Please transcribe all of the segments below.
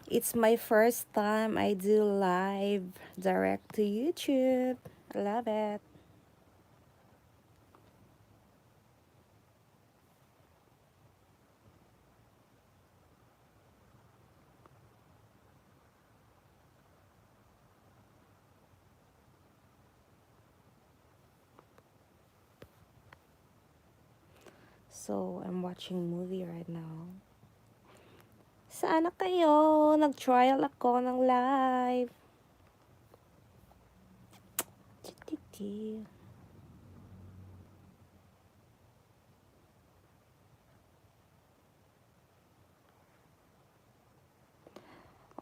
It's my first time I do live direct to YouTube. I love it. So, I'm watching movie right now. Saan na kayo? Nag-trial ako ng live. Chititi.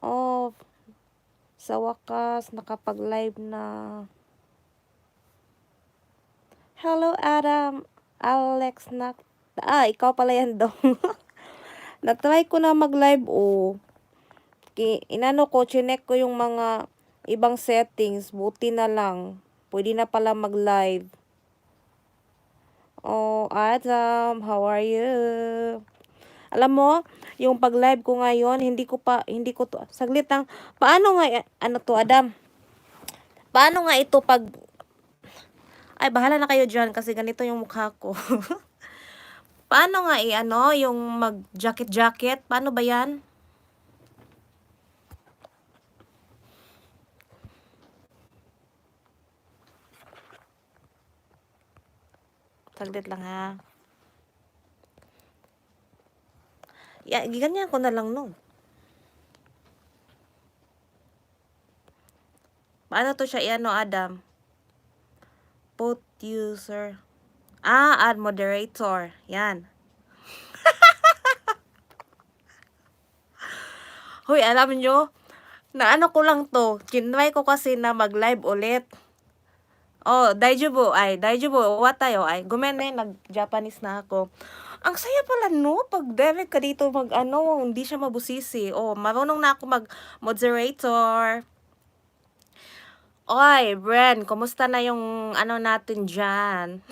Oh, sa wakas, nakapag-live na. Hello, Adam. Alex na... ikaw pala yan daw. Nag-try ko na mag-live, oh. Inano ko, chinek ko yung mga ibang settings. Buti na lang. Pwede na pala mag-live. Oh, Adam, how are you? Alam mo, yung pag-live ko ngayon, hindi ko to, saglit lang, paano nga, ano to, Adam? Paano nga ito pag, ay, bahala na kayo dyan kasi ganito yung mukha ko. Paano nga ano, yung mag-jacket-jacket, paano ba yan? Saglit lang ha. Ganyan ko na lang no. Paano to siya i-ano, Adam? Put user. Add moderator. Yan. Hoy, alam nyo, na ano ko lang to, kinry ko kasi na mag-live ulit. Oh, daijoubu, watayo, gumene, nag-Japanese na ako. Ang saya pala no, pag direct ka dito mag-ano, hindi siya mabusisi. Oh, marunong na ako mag-moderator. Oy, Bren, kumusta na yung ano natin dyan?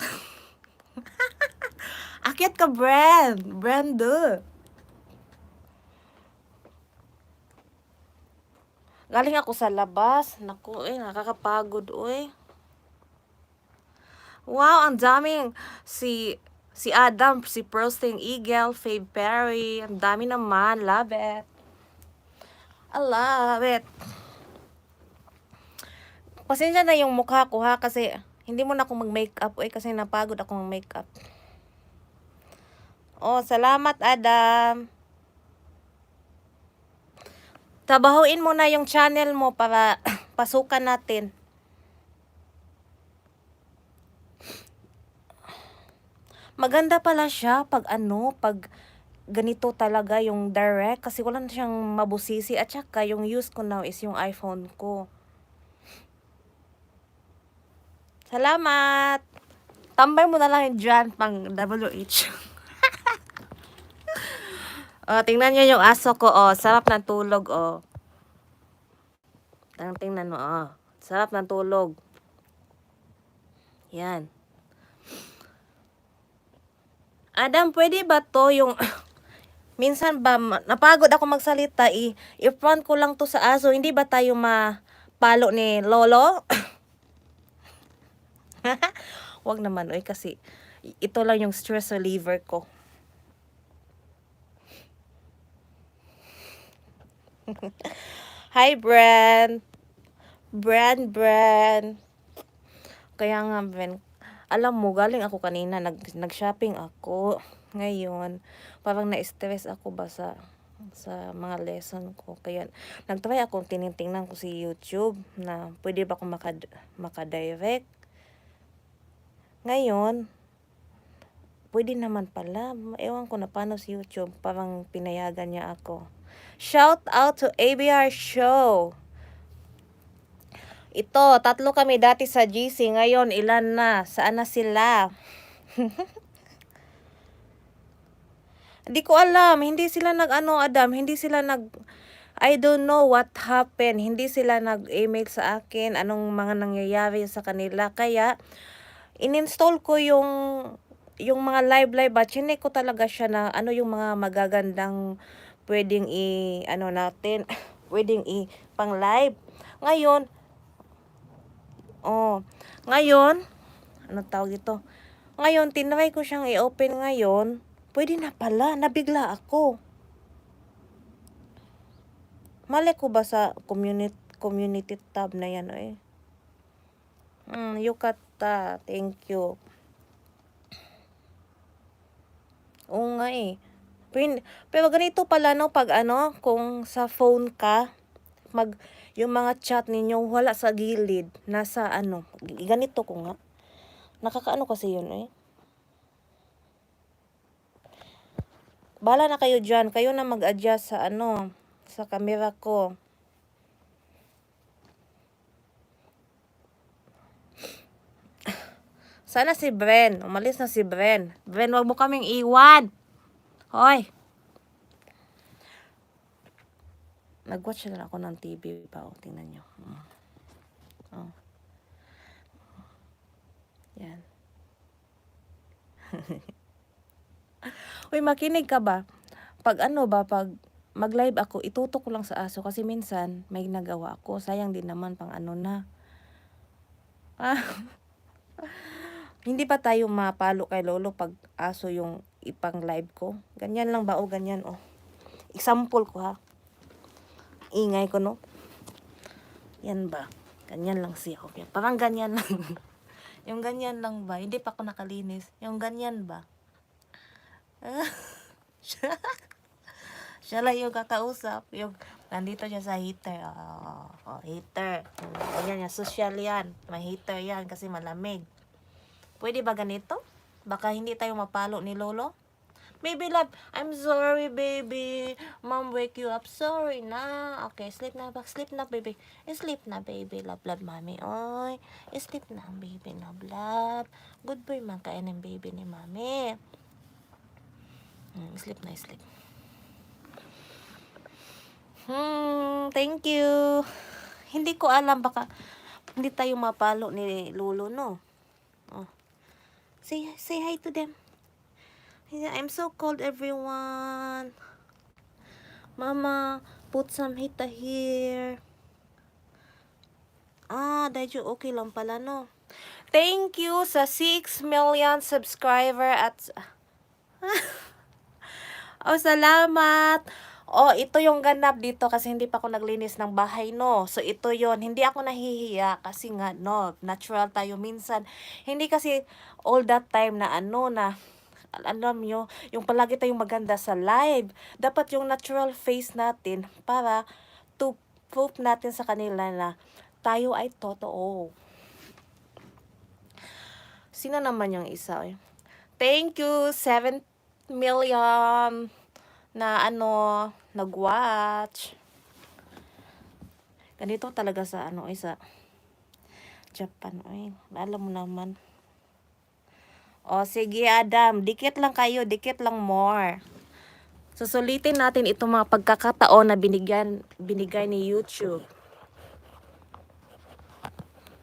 Akyat ka, Bren. Brando. Galing ako sa labas. Naku, nakakapagod, uy. Wow, ang daming si Adam, si Prosting Eagle, Fave Perry. Ang dami naman. Love it. I love it. Pasensya na yung mukha ko ha kasi hindi mo na ako mag-makeup kasi napagod ako mag-makeup. Oh, salamat Adam. Trabahuin mo na yung channel mo para pasukan natin. Maganda pala siya pag ganito talaga yung direct kasi wala na siyang mabusisi at saka yung use ko now is yung iPhone ko. Salamat! Tambay mo na lang dyan pang WH. Tingnan nyo yung aso ko, sarap ng tulog, Tingnan mo, sarap ng tulog. Yan. Adam, pwede ba to yung... minsan ba, napagod ako magsalita, i-front ko lang to sa aso, hindi ba tayo mapalo ni Lolo? Wag naman, kasi ito lang yung stress reliever ko. Hi, Bran. Bran. Kaya nga, Bran, alam mo, galing ako kanina, nag-shopping ako. Ngayon, parang na-stress ako ba sa mga lesson ko. Kaya, nag-try akong tinitingnan ko si YouTube na pwede ba akong maka-direct. Ngayon, pwede naman pala. Ewan ko na paano si YouTube. Parang pinayagan niya ako. Shout out to ABR Show. Ito, 3 kami dati sa GC. Ngayon, ilan na? Saan na sila? Hindi ko alam. Hindi sila Adam. Hindi sila I don't know what happened. Hindi sila nag-email sa akin. Anong mga nangyayari sa kanila. Kaya, in-install ko yung mga live. Chinek ko talaga siya na ano yung mga magagandang pwedeng ano natin, pwedeng pang live. Ngayon, ngayon, ano tawag ito? Ngayon, tinry ko siyang i-open ngayon. Pwede na pala, nabigla ako. Mali ko ba sa community tab na yan eh? Yukata, thank you. Oo nga eh. Pero ganito pala no, pag ano, kung sa phone ka, yung mga chat ninyo wala sa gilid, nasa ano, ganito ko nga. Nakakaano kasi yun eh. Bahala na kayo dyan. Kayo na mag-adjust sa ano, sa camera ko. Sana si Bren. Umalis na si Bren. Bren, wag mo kaming iwan. Hoy. Nag-watch na ako ng TV pa. O, tingnan nyo. Oh. Yan. Uy, makinig ka ba? Pag ano ba, pag mag-live ako, itutok ko lang sa aso kasi minsan may nagawa ako. Sayang din naman pang ano na. Hindi pa tayo mapalo kay Lolo pag aso yung ipang live ko. Ganyan lang ba o ganyan o? Example ko ha. Ingay ko no. Yan ba? Ganyan lang siya. Okay. Parang ganyan lang. Yung ganyan lang ba? Hindi pa ako nakalinis. Yung ganyan ba? Siya lang yung kakausap. Yung nandito siya sa heater. Heater. Ganyan yan. Social yan. May heater yan kasi malamig. Pwede ba ganito? Baka hindi tayo mapalo ni Lolo. Baby love, I'm sorry baby. Mom wake you up. Sorry na. Okay, sleep na. Sleep na baby. Sleep na baby. Love love mommy. Oy. Sleep na baby. Love love. Good boy man kain ng baby ni mommy. Sleep na sleep. Thank you. Hindi ko alam baka hindi tayo mapalo ni Lolo no. Say hi to them. I'm so cold everyone. Mama, put some hita here. Dadyo okay lang pala no. Thank you sa 6 million subscriber at salamat. Ito yung ganap dito kasi hindi pa ako naglinis ng bahay, no. So, ito yon. Hindi ako nahihiya kasi nga, no, natural tayo minsan. Hindi kasi all that time na ano na, alam nyo, yung palagi tayong maganda sa live. Dapat yung natural face natin para to prove natin sa kanila na tayo ay totoo. Sino naman yung isa? Thank you, 7 million na ano, nag-watch. Ganito talaga sa ano, sa Japan. Alam mo naman. Sige Adam, dikit lang kayo, dikit lang more. Susulitin natin itong mga pagkakataon na binigay ni YouTube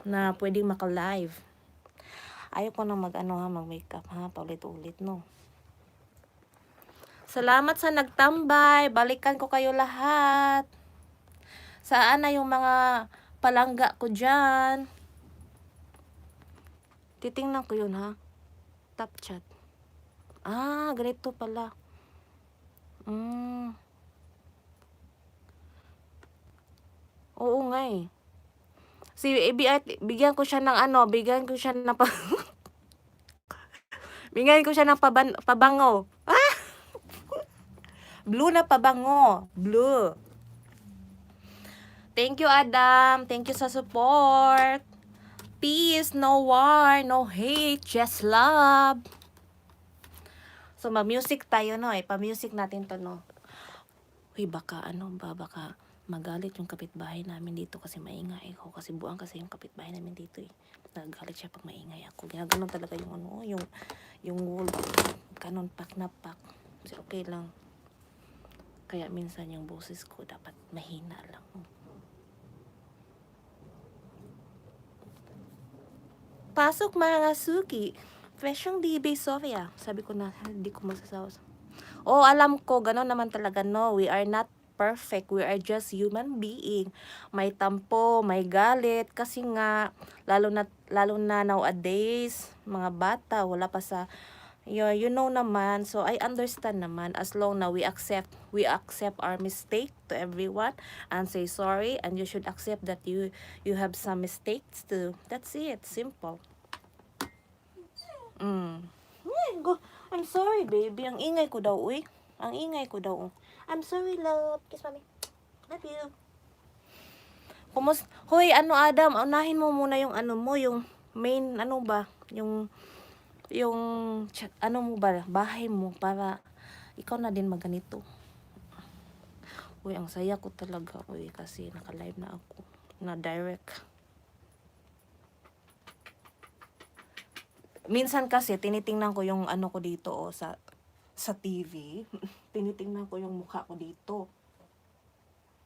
na pwedeng maka-live. Ayaw ko na mag-makeup ha, paulit-ulit no. Salamat sa nagtambay. Balikan ko kayo lahat. Saan na yung mga palangga ko dyan? Titingnan ko yun ha. Top chat. Ganito pala. Oo nga eh. Bigyan ko siya ng bigyan ko siya ng bigyan ko siya ng pabango. Blue na pabango. Blue. Thank you, Adam. Thank you sa support. Peace, no war, no hate, just love. So, ma-music tayo, no? Pa-music natin to, no? Uy, baka magalit yung kapitbahay namin dito kasi maingay ako. Kasi buang kasi yung kapitbahay namin dito, Nagalit siya pag maingay ako. Ginaganon talaga yung wall. Kanon, pak na pak. Kasi okay lang. Kaya minsan yung boses ko dapat mahina lang. Pasok mga suki. Fresh yung DB Sofia. Sabi ko na, hindi ko magsasawa. Oh, alam ko, gano'n naman talaga. No, we are not perfect. We are just human being. May tampo, may galit. Kasi nga, lalo na nowadays, mga bata, wala pa sa, you know naman. So, I understand naman as long na we accept our mistake to everyone and say sorry. And you should accept that you have some mistakes too. That's it. Simple. I'm sorry, baby. Ang ingay ko daw, uy. Ang ingay ko daw. I'm sorry, love. Kiss, mami. Love you. Hoy, Adam, unahin mo muna yung ano mo, yung main, ano ba, yung, ano mo ba, bahay mo, para ikaw na din maganito. Uy, ang saya ko talaga, uy, kasi naka-live na ako, na direct. Minsan kasi, tinitingnan ko yung ano ko dito, sa TV. Tinitingnan ko yung mukha ko dito.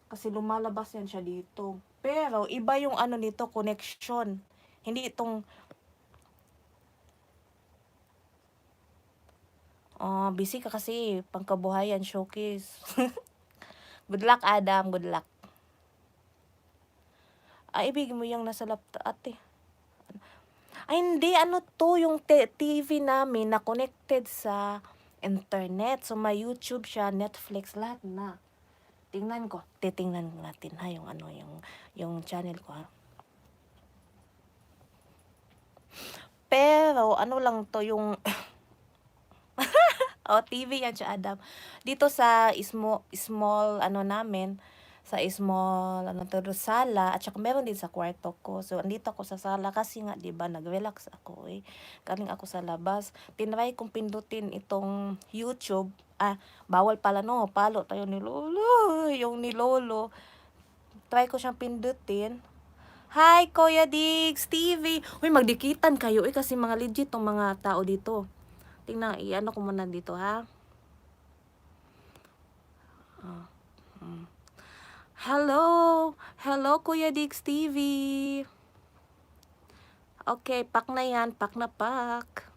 Kasi lumalabas yan siya dito. Pero, iba yung ano nito, connection. Hindi itong, busy ka kasi, pangkabuhayan, showcase. Good luck, Adam, good luck. Ibigin mo yung nasa laptop, ate. Ay, hindi, ano to, yung TV namin na connected sa internet. So, may YouTube siya, Netflix, lahat na. Titingnan natin ha, yung ano, yung channel ko ha. Pero, ano lang to, yung, TV yan siya, Adam. Dito sa small, ano namin, sa small, ano to, sala, at saka meron din sa kwarto ko. So, andito ako sa sala kasi nga, di ba, nag-relax ako eh. Galing ako sa labas. Tinry kong pindutin itong YouTube. Bawal pala no, palo tayo ni Lolo. Yung ni Lolo. Try ko siyang pindutin. Hi, Kuya Diggs, TV. Uy, magdikitan kayo eh, kasi mga legit tong mga tao dito. Tingnan, i-ano ko muna dito ha. Hello, Kuya Diggs TV. Okay, pak na yan, pak na pak.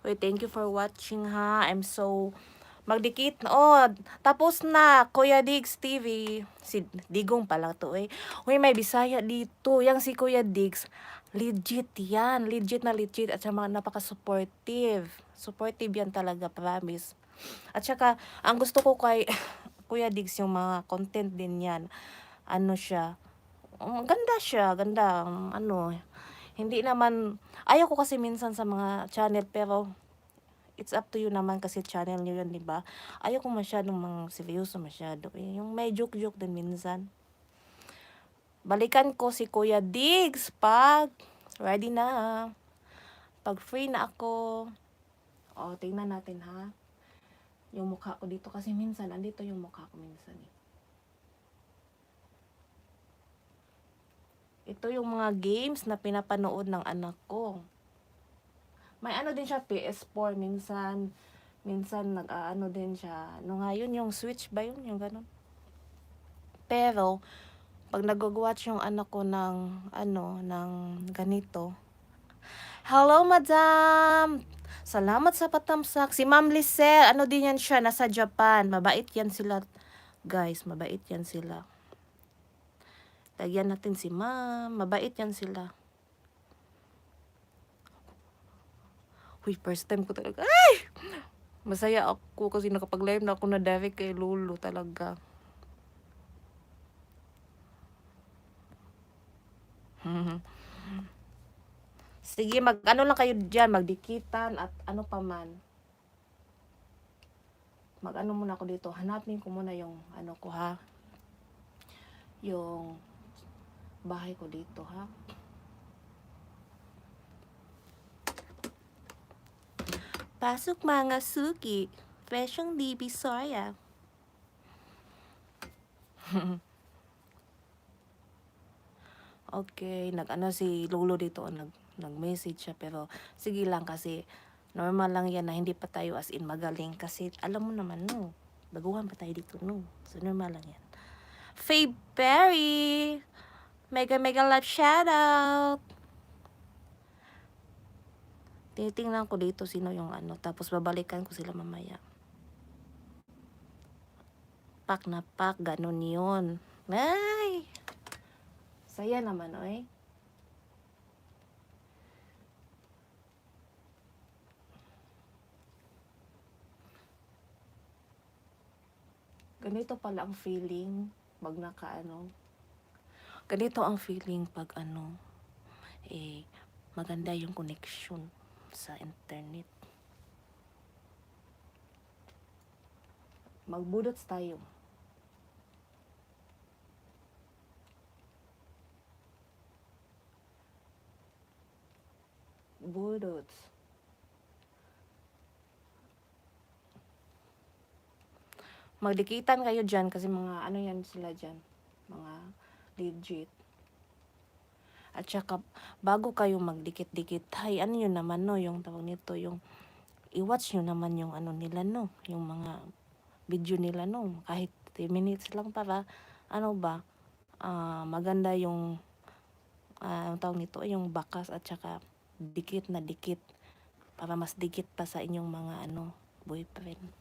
Uy, thank you for watching ha. I'm so magdikit. Tapos na, Kuya Diggs TV. Si Digong pala to eh. Uy, may Bisaya dito. Yang si Kuya Diggs, legit yan. Legit na legit. At saka napaka-supportive. Supportive yan talaga, promise. At saka, ang gusto ko kay Kuya Diggs, yung mga content din yan. Ano siya, ganda siya, ganda. Hindi naman, ayaw ko kasi minsan sa mga channel, pero it's up to you naman kasi channel nyo yun, diba? Ayaw ko masyadong mga seryoso masyado. Yung may joke-joke din minsan. Balikan ko si Kuya Diggs pag ready na. Pag free na ako. Tingnan natin ha. Yung mukha ko dito kasi minsan, andito yung mukha ko minsan eh. Ito yung mga games na pinapanood ng anak ko. May ano din siya, PS4 minsan nag-ano din siya. Ngayon yung Switch ba yun? Yung ganun. Pero, pag nag-watch yung anak ko ng ganito. Hello, madam! Salamat sa patamsak. Si Ma'am Lisel, ano din yan siya, nasa Japan. Mabait yan sila, guys. Mabait yan sila. Lagyan natin si Ma'am. Mabait yan sila. Uy, first time ko talaga. Ay! Masaya ako kasi nakapag-live na ako na direct kay Lolo talaga. Sige, mag-ano lang kayo dyan, magdikitan at ano pa man. Mag-ano muna ako dito, hanapin ko muna yung ano ko ha. Yung bahay ko dito ha. Pasok mga suki, fresyong Divisoria. Okay, nag-ano si Lolo dito, nag-message siya, pero sige lang kasi normal lang yan na hindi pa tayo as in magaling kasi alam mo naman no, baguhan pa tayo dito no, so normal lang yan. Faye Berry, mega love shoutout. Tinitingnan ko dito sino yung ano, tapos babalikan ko sila mamaya. pak na pak, ganun yun. Ay! Saya naman, oy. Ganito pala ang feeling pag ganito ang feeling pag maganda yung connection sa internet. Magbudots tayo. Budots. Magdikitan kayo dyan kasi mga yan sila dyan. Mga legit. At saka, bago kayo magdikit-dikit, ano yun naman, no, yung tawag nito, yung, i-watch nyo naman yung nila, no, yung mga video nila, no, kahit 3 minutes lang para, maganda yung, tawag nito, yung bakas at saka, dikit na dikit, para mas dikit pa sa inyong mga, boyfriend.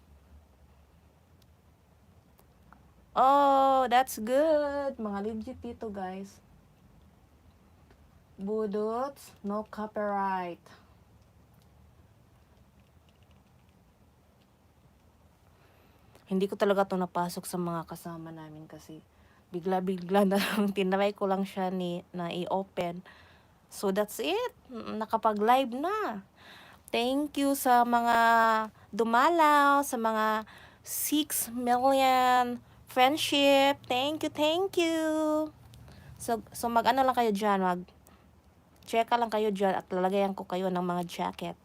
Oh, that's good. Mga legit dito, guys. Budots, no copyright. Hindi ko talaga to napasok sa mga kasama namin kasi bigla-bigla na lang tinry ko lang siya na i-open. So that's it. Nakapag-live na. Thank you sa mga dumalaw, sa mga 6 million friendship. Thank you, thank you. So mag-ano lang kayo dyan, check lang kayo dyan at lalagayan ko kayo ng mga jacket.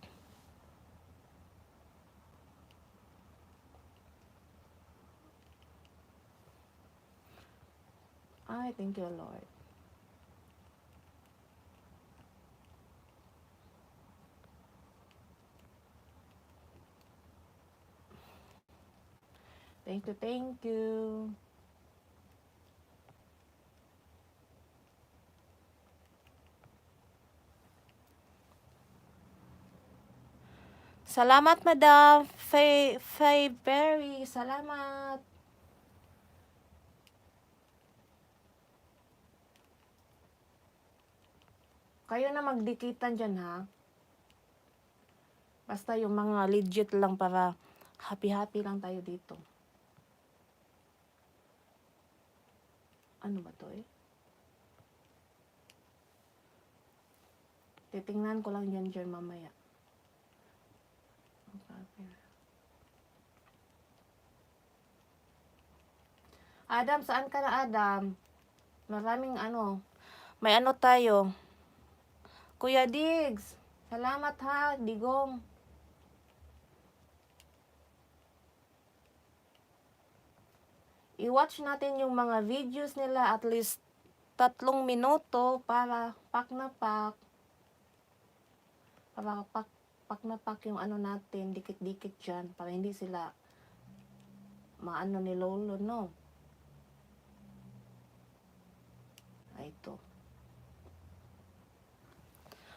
Ay, thank you, Lord. Thank you, thank you. Salamat, Madam Berry. Salamat. Kayo na magdikitan dyan, ha? Basta yung mga legit lang para happy-happy lang tayo dito. Ano ba to, Titingnan ko lang yan dyan mamaya. Adam, saan ka na, Adam? Maraming may tayo. Kuya Diggs, salamat ha, Digong. I-watch natin yung mga videos nila at least 3 minuto para pak na pak. Para pak na pak yung natin, dikit-dikit dyan para hindi sila maano ni Lolo, no? Ay, ito.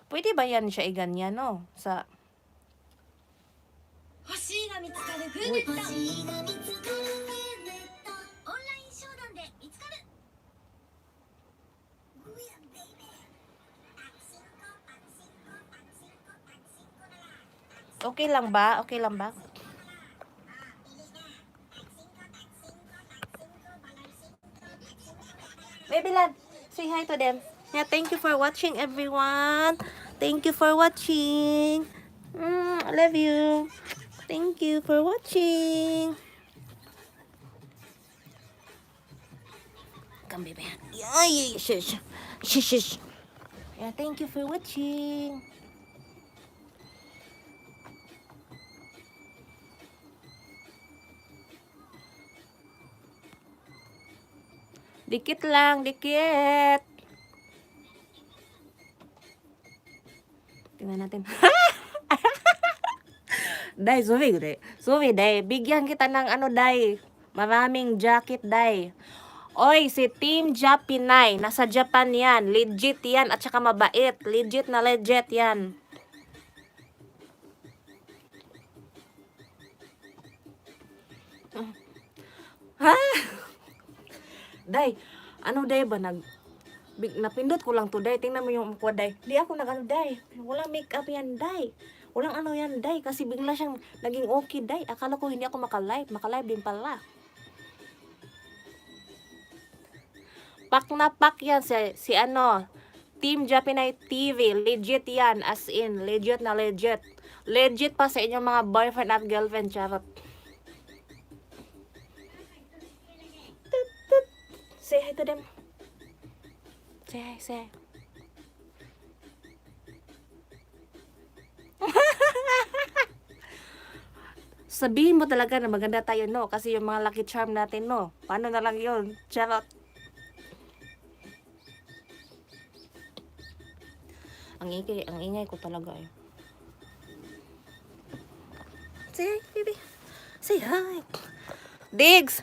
Pwede ba yan siya iganyan, no? Sa... Okay lang ba? Okay lang ba? Baby lad, say hi to them. Yeah, thank you for watching, everyone. Thank you for watching. I love you. Thank you for watching. Come, baby. Yeah, shush. Shush. Yeah, thank you for watching. Dikit lang, dikit. Tingnan natin. Day, Suvi, day. Bigyan kita ng day. Maraming jacket, day. Oy, si Team Japinay. Nasa Japan yan. Legit yan. At saka mabait. Legit na legit yan. Ha? Day, ano day ba napindot ko lang to day. Tingnan mo yung mukha day. Di ako nag-ano day. Walang makeup yan day. Walang ano yan day. Kasi bigla siyang naging okay day. Akala ko hindi ako makalive. Makalive din pala. Pak na pak yan si ano. Team Japinay TV. Legit yan. As in. Legit na legit. Legit pa sa inyong mga boyfriend at girlfriend. Charot. Say hi to them. Say hi, say hi. Sabihin mo talaga na maganda tayo, no? Kasi yung mga lucky charm natin, no? Paano na lang yun? Charot. Ang ingay ko talaga, eh. Say hi, baby. Say hi. Diggs!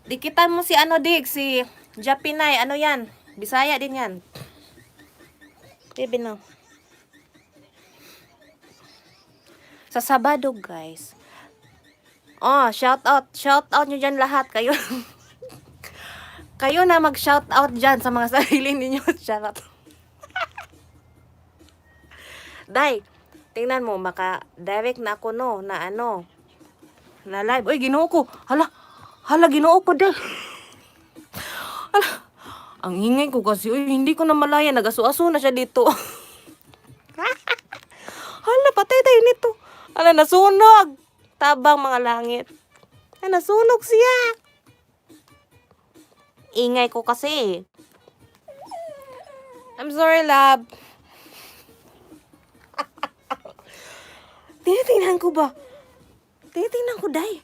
Dikitan mo si ano, Diggs? Si Japinay. Ano yan? Bisaya din yan. Baby, no? Sa Sabado, guys. Oh, shout out. Shout out nyo dyan lahat. Kayo. Kayo na mag-shout out dyan sa mga sarili ninyo. Charot. Day, tingnan mo, maka-direct na ako, no, na ano, na live. Uy, ginoo ko. Hala, ginoo ko, day. Hala, ang ingay ko kasi, uy, hindi ko na malaya. Nagasu-aso na siya dito. Hala, patay tayo nito. Hala, nasunog. Tabang mga langit. Hala, nasunog siya. Ingay ko kasi. I'm sorry, love. Tinitingnan ko ba? Tinitingnan ko, day.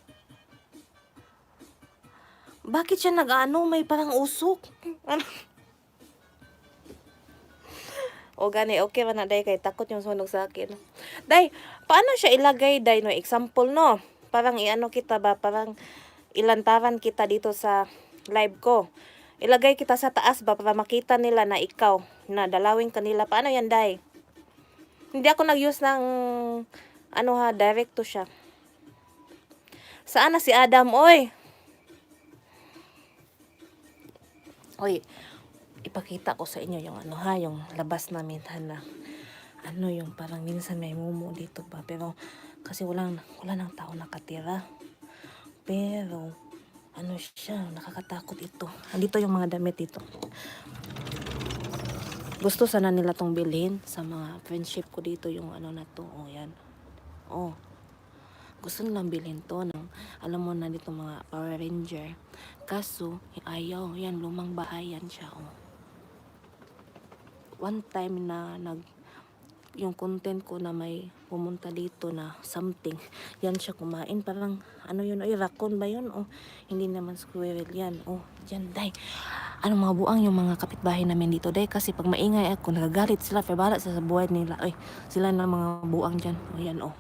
Bakit siya nag-ano? May parang usok. Ano? O gani, okay man na, day. Kay takot yung sunog sa akin. Day, paano siya ilagay, day? No? Example, no? Parang iano kita ba? Parang ilantaran kita dito sa live ko. Ilagay kita sa taas ba para makita nila na ikaw, na dalawin kanila. Paano yan, day? Hindi ako nag-use ng ano ha, direct to siya. Saan na si Adam, oy? Oy, ipakita ko sa inyo yung ano ha, yung labas namin ha, na ano yung parang minsan may mumu dito ba, pero kasi wala nang tao nakatira. Pero ano siya, nakakatakot ito. Andito yung mga damit dito. Gusto sana nila tong bilhin sa mga friendship ko dito, yung ano na to. Oh, yan. Oh. Gusto nilang bilhin to ng, alam mo na dito mga Power Ranger. Kaso, ayaw. Yan, lumang bahay yan siya. Oh. One time na yung content ko na may pumunta dito na something, yan siya kumain. Parang, ano yun, ay, raccoon ba yun? Oh, hindi naman squirrel yan. Oh, dyan, day. Ano, mga buang yung mga kapitbahay namin dito, day. Kasi pag maingay ako, nagagalit sila. Pero sa buhay nila. Ay, sila na mga buang dyan. Oh, yan, oh.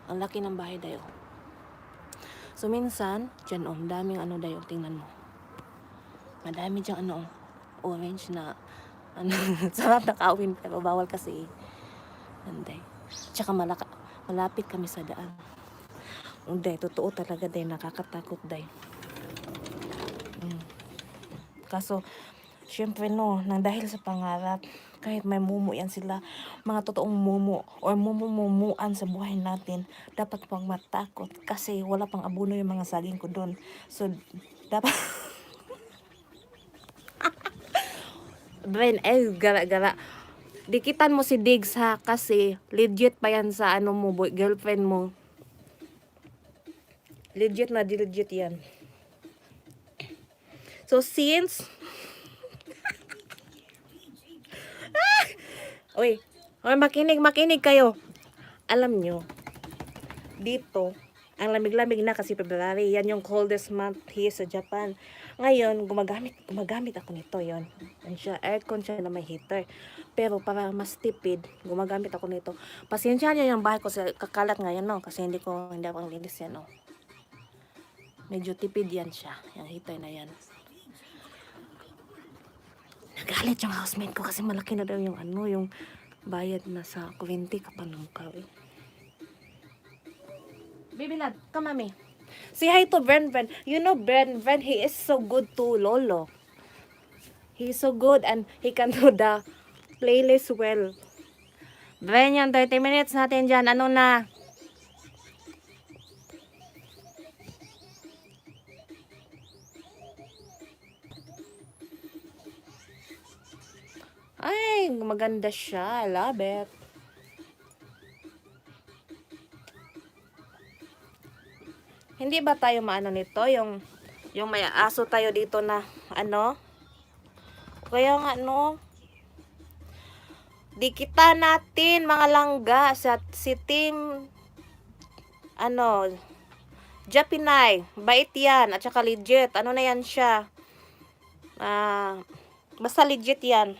Ang laki ng bahay, day, oh. So, minsan, dyan, oh, daming ano, day, oh. Tingnan mo. Madami dyan, ano, oh, orange na, ano, sarap na kawin, pero bawal kasi. Anday. Tsaka malapit kami sa daan. Day, totoo talaga, day, nakakatakot, day. Kaso, syempre, no, nang dahil sa pangarap, kahit may mumu yan sila, mga totoong mumu or mumumuan sa buhay natin, dapat pang matakot kasi wala pang abono yung mga saging ko doon. So, dapat Brain, gara-gara. Dikitan mo si Diggs ha, kasi legit pa yan sa ano mo, girlfriend mo. Legit na legit yan. So, since Uy, makinig kayo. Alam nyo, dito, ang lamig-lamig na kasi February, yan yung coldest month here sa Japan. Ngayon, gumagamit ako nito, yon. Yan siya, aircon siya na may heater. Pero para mas tipid, gumagamit ako nito. Pasensya niyo yung bahay ko sa kakalat ngayon, no? Kasi hindi ako linis yan, no? Medyo tipid yan siya, yung heater na yan. Nagalit yung housemate ko kasi malaki na daw yung ano, yung bayad na sa kuryente kapag nung kawi. Baby lad, come mami. Say hi to Bren Bren. You know Bren Bren, he is so good to Lolo. He's so good and he can do the playlist well. Bren, yung 30 minutes natin dyan. Ano na? Ay, maganda siya. I love it. Hindi ba tayo maano nito? Yung may aso tayo dito na ano? Kaya nga no, dikita natin mga langga sa si Team ano, Japinay. Bait yan at saka legit. Ano na yan siya? Basta legit yan.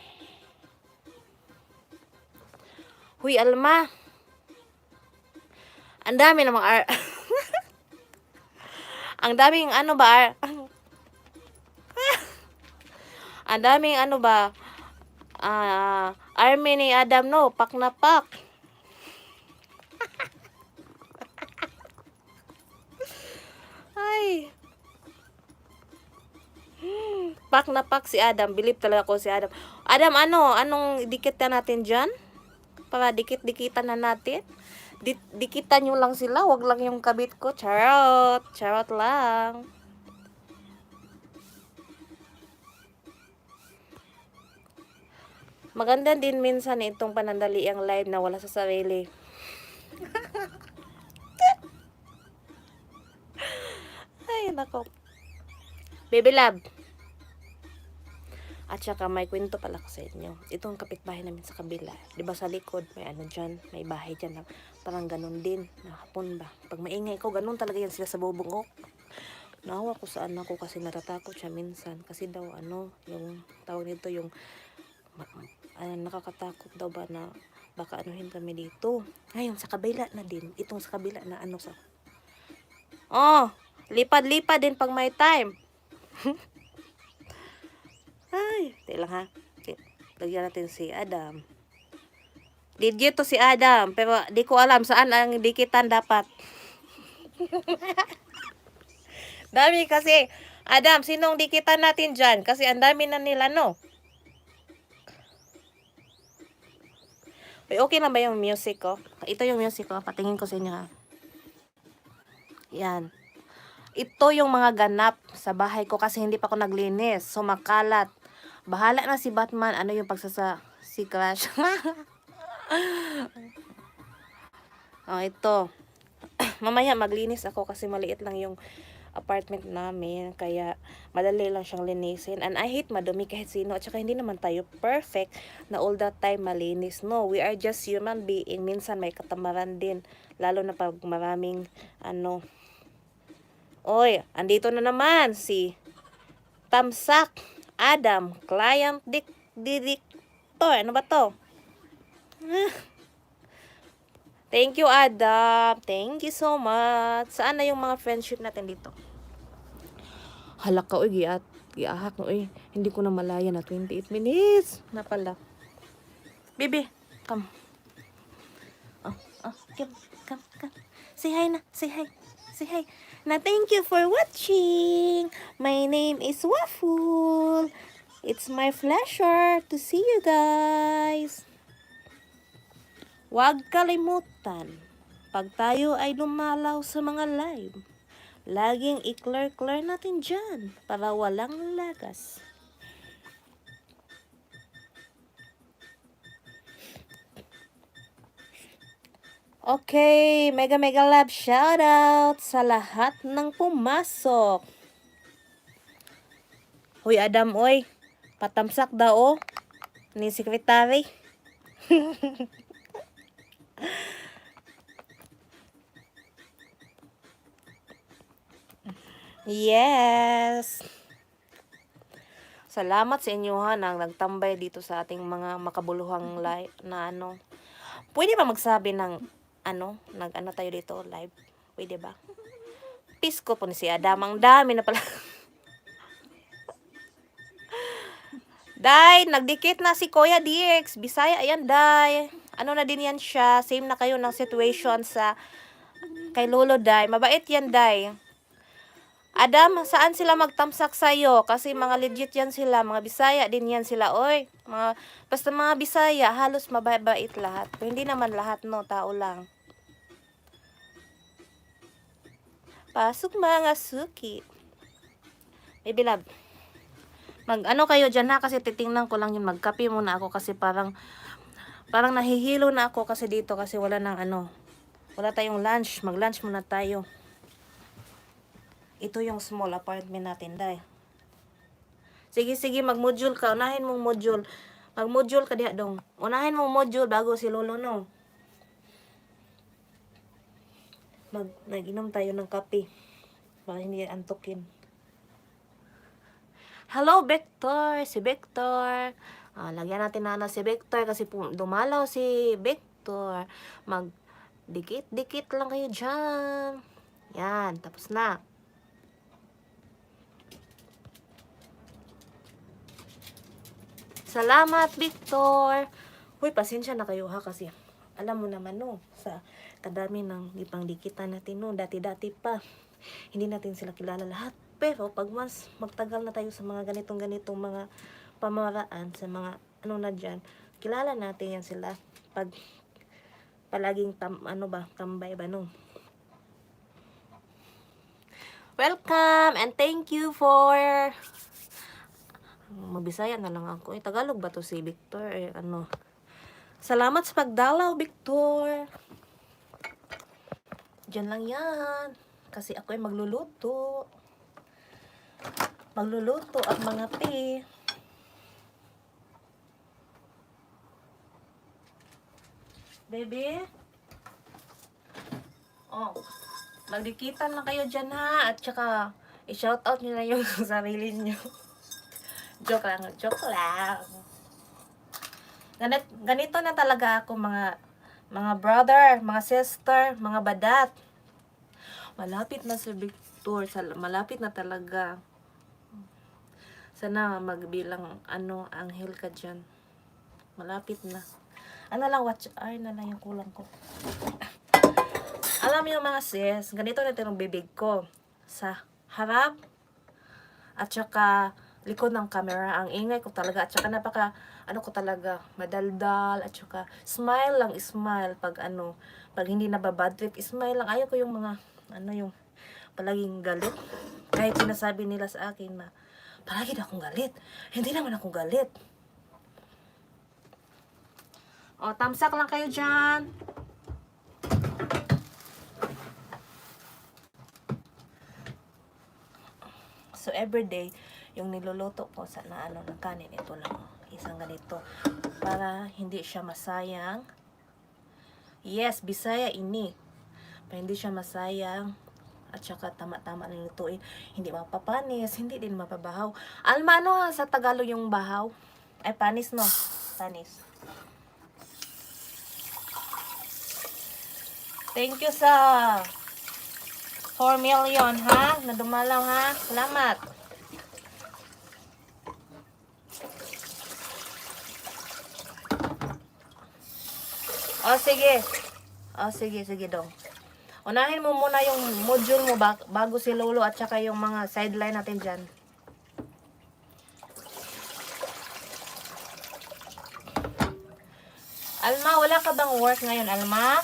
Huy, Alma. Ang dami namang ang daming ano ba? Ang daming ano ba? Army ni Adam no, pak na pak. Ay. Pak na pak si Adam. Believe talaga ko si Adam. Adam, anong dikit na natin dyan? Para dikit-dikitan na natin. Dikitan nyo lang sila. Wag lang yung kabit ko. Charot. Charot lang. Maganda din minsan itong panandali ang live na wala sa sarili. Ay, nako. Baby love. At saka may kwento pala ko sa inyo. Itong kapitbahay namin sa kabila. 'Di ba sa likod may ano diyan, may bahay diyan na parang ganun din, na hapon ba. Pag maingay ko, ganun talaga yan sila sa bubong ko. Naawa ko sa anak ko kasi natatakot siya minsan kasi daw yung tawag nito yung nakakatakot daw ba na baka anuhin kami dito. Ngayon sa kabila na din, itong sa kabila na sa lipad-lipad din pag may time. Ay, lang ha. Lagyan natin si Adam. Legit to si Adam, pero di ko alam saan ang dikitan dapat. Dami kasi. Adam, sinong dikitan natin dyan? Kasi ang dami na nila, no? Okay lang ba yung music ko? Ito yung music ko. Patingin ko sa inyo ha. Yan. Ito yung mga ganap sa bahay ko kasi hindi pa ako naglinis. So, makalat. Bahala na si Batman. Ano yung si Crash. Ito. Mamaya maglinis ako kasi maliit lang yung apartment namin. Kaya madali lang siyang linisin. And I hate madumi kahit sino. At saka hindi naman tayo perfect na all the time malinis. No, we are just human being. Minsan may katamaran din. Lalo na pag maraming Oy, andito na naman si Tamsak Adam, client director. Ano ba to? Thank you, Adam. Thank you so much. Saan na yung mga friendship natin dito? Halak ka, uy. Giahak na, uy. Hindi ko na malaya na 28 minutes. Na pala. Baby, come. Come. Say hi na. Say hi. Say hi. Na thank you for watching. My name is Waffle. It's my pleasure to see you guys. Huwag kalimutan, pag tayo ay lumalaw sa mga live, laging i-clear natin dyan para walang lagas. Okay, mega love shoutout sa lahat ng pumasok. Hoy Adam, oy, patamsak daw ni sekretary. Yes. Salamat sa inyo ha nang nagtambay dito sa ating mga makabuluhang live na Pwede ba magsabi ng tayo dito live? Pwede ba? Pisko po ni si Adam. Ang dami na pala. Day, nagdikit na si Kuya DX. Bisaya, ayan, Day. Ano na din yan siya. Same na kayo ng situation sa kay Lolo, Day. Mabait yan, Day. Adam, saan sila magtamsak sa'yo? Kasi mga legit yan sila. Mga Bisaya din yan sila. Oy, basta mga Bisaya, halos mabait lahat. Pero hindi naman lahat, no? Tao lang. Pasok mga suki. Baby love. Mag-ano kayo dyan ha? Kasi titingnan ko lang yun. Magkape muna ako kasi parang nahihilo na ako kasi dito. Kasi wala nang ano. Wala tayong lunch. Mag-lunch muna tayo. Ito yung small apartment natin, dahil. Sige, mag-module ka. Unahin mong module. Mag-module ka diha dong. Unahin mong module bago si Lolo, no? Nag-inom tayo ng kape. Para hindi antukin. Hello, Victor. Si Victor. Lagyan natin na si Victor kasi dumalaw si Victor. Mag-dikit-dikit lang kayo dyan. Yan, tapos na. Salamat, Victor. Uy, pasensya na kayo ha kasi alam mo naman no, sa kadami ng ipangdikitan natin no, dati-dati pa. Hindi natin sila kilala lahat. Pero pag mas magtagal na tayo sa mga ganitong mga pamaraan, sa mga ano na dyan, kilala natin yan sila. Pag palaging tambay ba no. Welcome and thank you for Magbisaya na lang ako. Tagalog ba to si Victor? Salamat sa pagdalaw, Victor. Diyan lang yan. Kasi ako ay magluluto. Magluluto at mga tea. Baby? Magdikitan lang kayo dyan ha. At saka, i-shoutout nyo na yung sarili nyo. Joke lang. Ganito na talaga ako mga brother, mga sister, mga badat. Malapit na si Victor, malapit na talaga. Sana magbilang anghel ka dyan. Malapit na. Watch eye na lang yung kulang ko. Alam mo mga sis, ganito na yung bibig ko. Sa harap at saka likod ng camera, ang ingay ko talaga at saka ko talaga madaldal at saka smile pag hindi na bad trip, smile lang. Ayaw ko yung mga yung palaging galit. Kahit sinasabi nila sa akin na palagi na akong galit, hindi naman ako galit. Tamsak lang kayo dyan. So everyday yung niluluto ko sa ng kanin, ito lang isang ganito para hindi siya masayang. Yes, Bisaya ini. Para hindi siya masayang at saka tama-tama na lutuin. Hindi mapapanis, hindi din mapabahaw. Alma, sa Tagalog yung bahaw? Ay, panis no? Panis. Thank you sa 4 million ha, na dumalaw ha. Salamat. Sige dong. Unahin mo muna yung module mo bago si Lolo at saka yung mga sideline natin dyan. Alma, wala ka bang work ngayon, Alma?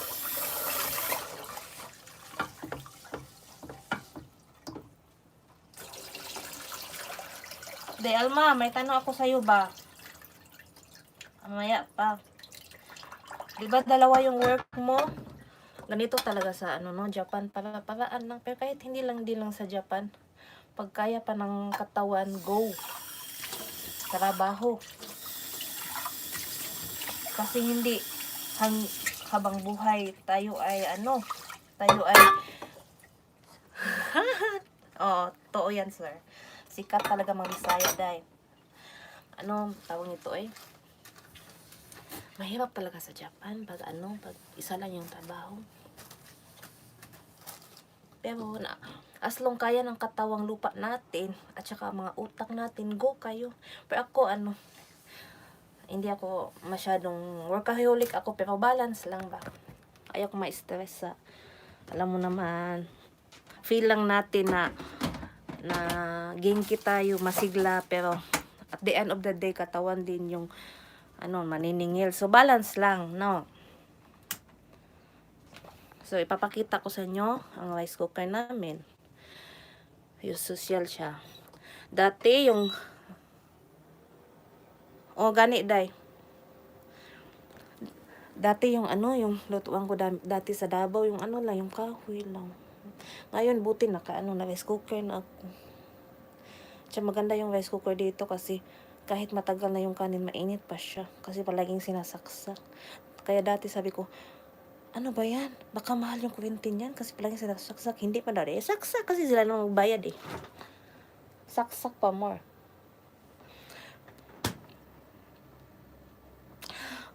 Alma, may tanong ako sa'yo ba? Mamaya pa. Diba dalawa yung work mo? Ganito talaga sa Japan. Paraan lang. Pero kahit hindi lang sa Japan. Pag kaya pa ng katawan, go. Trabaho. Kasi hindi habang buhay tayo ay totoo yan, sir. Sikat talaga mag-Bisaya, dahil tawag nito mahirap talaga sa Japan pag isa lang yung trabaho. Pero as long kaya ng katawang lupa natin at saka mga utak natin, go kayo. Pero ako hindi ako masyadong workaholic ako, pero balance lang ba. Ayaw ko ma-stress sa alam mo naman, feel lang natin na na ginki tayo, masigla, pero at the end of the day, katawan din yung maniningil. So, balance lang, no? So, ipapakita ko sa inyo ang rice cooker namin. Yung social siya. Dati yung gani day. Dati yung yung lutuan ko dati sa Davao, yung lang, yung kahoy lang. Ngayon buti na rice cooker na ako. Tsaka maganda yung rice cooker dito kasi kahit matagal na yung kanin, mainit pa siya. Kasi palaging sinasaksak. Kaya dati sabi ko, ano ba yan? Baka mahal yung kuryente niyan kasi palaging sinasaksak. Hindi pa daw saksak kasi sila nang magbayad eh. Saksak pa more.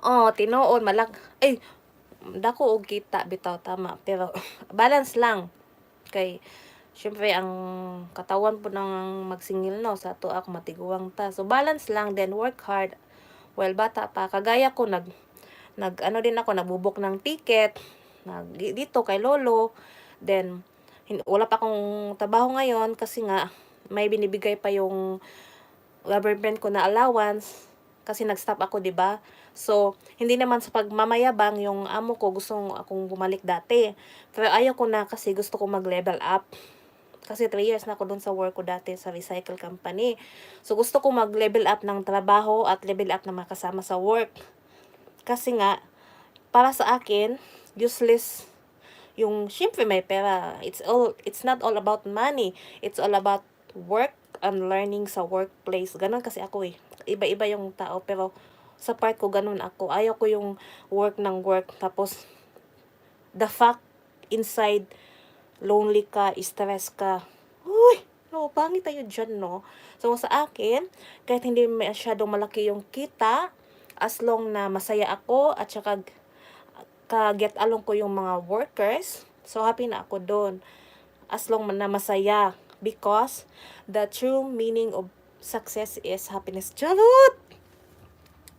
Tinuod dako og kita bitaw, tama, pero balance lang kay syempre ang katawan po nang magsingil no sa ato ako matiguang ta. So balance lang, then work hard while bata pa. Kagaya ko nag din ako, nagbubok ng ticket dito kay lolo, then wala pa akong trabaho ngayon kasi nga may binibigay pa yung government ko na allowance kasi nag-stop ako, 'di ba? So, hindi naman sa pagmamayabang yung amo ko gustong akong bumalik dati. Pero ayaw ko na kasi gusto ko mag-level up. Kasi 3 years na ako dun sa work ko dati sa recycle company. So, gusto ko mag-level up ng trabaho at level up na makasama sa work. Kasi nga, para sa akin, useless yung, syempre may pera. It's not all about money. It's all about work and learning sa workplace. Ganon kasi ako eh. Iba-iba yung tao, pero sa part ko ganun ako. Ayaw ko yung work ng work. Tapos, the fact inside, lonely ka, stress ka. Uy, no, pangit tayo dyan, no? So, sa akin, kahit hindi masyadong malaki yung kita, as long na masaya ako, at saka ka-get along ko yung mga workers, so happy na ako doon. As long na masaya. Because, the true meaning of success is happiness. Charot!